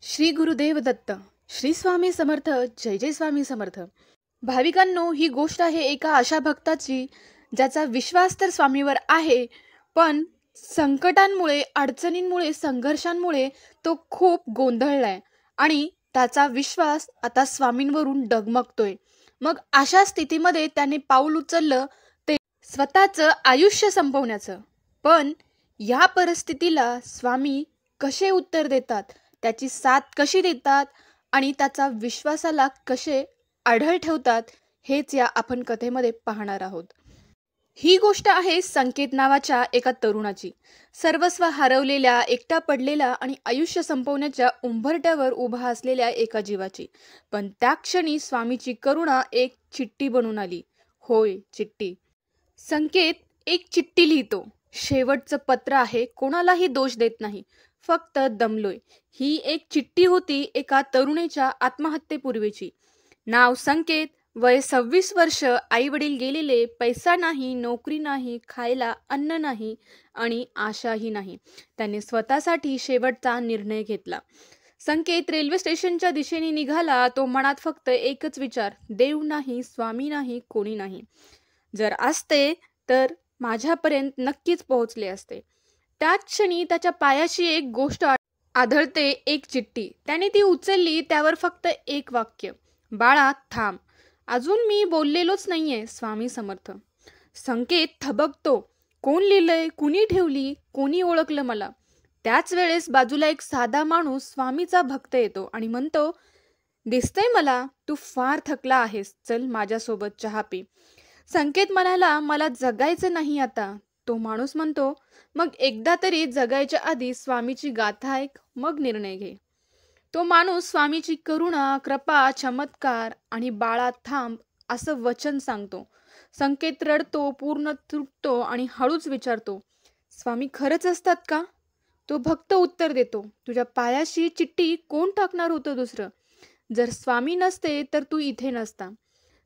श्री गुरुदेव दत्त. श्री स्वामी समर्थ. जय जय स्वामी समर्थ. भाविकांनो, ही गोष्ट आहे एका अशा भक्ताची ज्याचा विश्वास तर स्वामीवर आहे, पण संकटांमुळे, अडचणींमुळे, संघर्षांमुळे तो खूप गोंधळलाय आणि त्याचा विश्वास आता स्वामींवरून डगमगतोय. मग अशा स्थितीमध्ये त्याने पाऊल उचललं ते स्वतःचं आयुष्य संपवण्याचं. पण या परिस्थितीला स्वामी कसे उत्तर देतात, त्याची साथ कशी देतात आणि त्याचा विश्वासाला कसे अढळ ठेवतात, हेच या आपण कथेमध्ये पाहणार आहोत. ही गोष्ट आहे संकेत नावाच्या एका तरुणाची. सर्वस्व हरवलेल्या, एकटा पडलेला आणि आयुष्य संपवण्याच्या उंबरठ्यावर उभा असलेल्या एका जीवाची. पण त्या क्षणी स्वामीची करुणा एक चिठ्ठी बनून आली. होय, चिठ्ठी. संकेत एक चिठ्ठी लिहितो. शेवटचं पत्र आहे, कोणालाही दोष देत नाही, फक्त दमलोय. ही एक चिठ्ठी होती एका तरुणीच्या आत्महत्येपूर्वीची. नाव संकेत, वय 26 वर्ष, आई वडील गेलेले, पैसा नाही, नोकरी नाही, खायला अन्न नाही आणि आशाही नाही. त्याने स्वतःसाठी शेवटचा निर्णय घेतला. संकेत रेल्वे स्टेशनच्या दिशेने निघाला. तो मनात फक्त एकच विचार, देव नाही, स्वामी नाही, कोणी नाही. जर असते तर माझ्यापर्यंत नक्कीच पोहोचले असते. त्याच क्षणी त्याच्या पायाशी एक गोष्ट आढळते, एक चिठ्ठी. त्याने ती उचलली. त्यावर फक्त एक वाक्य, बाळा थांब, अजून मी बोललेलोच नाहीये, स्वामी समर्थ. संकेत थबकतो. कोण लिहिलंय, कुणी ठेवली, कोणी ओळखलं मला? त्याच वेळेस बाजूला एक साधा माणूस, स्वामीचा भक्त, येतो आणि म्हणतो, दिसतंय मला तू फार थकला आहेस, चल माझ्यासोबत चहा पी. संकेत म्हणाला, मला जगायचं नाही आता. तो माणूस म्हणतो, मग एकदा तरी जगायच्या आधी स्वामीची गाथा ऐक, मग निर्णय घे. तो माणूस स्वामीची करुणा, कृपा, चमत्कार आणि बाळा थांब असं वचन सांगतो. संकेत रडतो, पूर्ण तुटतो आणि हळूच विचारतो, स्वामी खरंच असतात का? तो भक्त उत्तर देतो, तुझ्या पायाशी चिठ्ठी कोण टाकणार होतं दुसरं? जर स्वामी नसते तर तू इथे नसता.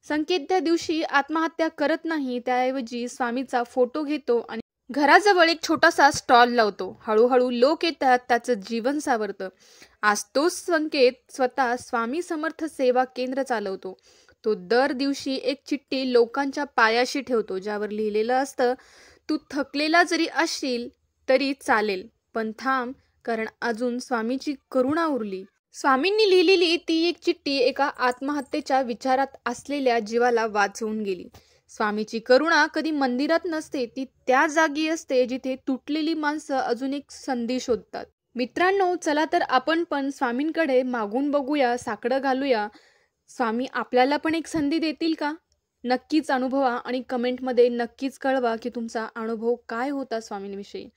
संकेत त्या दिवशी आत्महत्या करत नाही, त्याऐवजी स्वामीचा फोटो घेतो आणि घराजवळ एक छोटासा स्टॉल लावतो. हळूहळू लोक येतात, त्याचं जीवन सावरतं. आज तोच संकेत स्वतः स्वामी समर्थ सेवा केंद्र चालवतो. तो दर दिवशी एक चिठ्ठी लोकांच्या पायाशी ठेवतो, ज्यावर लिहिलेलं असतं, तू थकलेला जरी असशील तरी चालेल, पण थांब, कारण अजून स्वामीची करुणा उरली. स्वामींनी लिहिलेली ती एक चिठ्ठी एका आत्महत्येच्या विचारात असलेल्या जीवाला वाचवून गेली. स्वामीची करुणा कधी मंदिरात नसते, ती त्या जागी असते जिथे तुटलेली माणसं अजून एक संधी शोधतात. मित्रांनो, चला तर आपण पण स्वामींकडे मागून बघूया, साकडं घालूया. स्वामी आपल्याला पण एक संधी देतील का? नक्कीच अनुभवा आणि कमेंटमध्ये नक्कीच कळवा की तुमचा अनुभव काय होता स्वामींविषयी.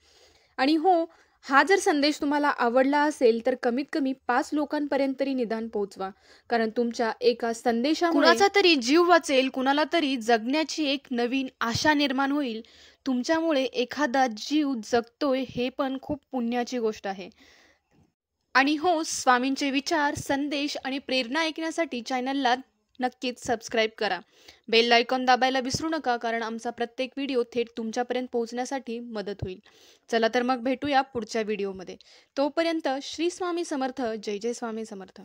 आणि हो, हा जर संदेश तुम्हाला आवडला असेल तर कमीत कमी 5 लोकांपर्यंत तरी निदान पोहोचवा, कारण तुमच्या एका संदेशामुळे कुणाचा तरी जीव वाचेल, कुणाला तरी जगण्याची एक नवीन आशा निर्माण होईल. तुमच्यामुळे एखादा जीव जगतोय हे पण खूप पुण्याची गोष्ट आहे. आणि हो, स्वामींचे विचार, संदेश आणि प्रेरणा ऐकण्यासाठी चॅनलला नक्कीच सबस्क्राईब करा. बेल आयकॉन दाबायला विसरू नका, कारण आमचा प्रत्येक व्हिडिओ थेट तुमच्यापर्यंत पोहोचण्यासाठी मदत होईल. चला तर मग भेटूया पुढच्या व्हिडिओमध्ये. तोपर्यंत श्री स्वामी समर्थ. जय जय स्वामी समर्थ.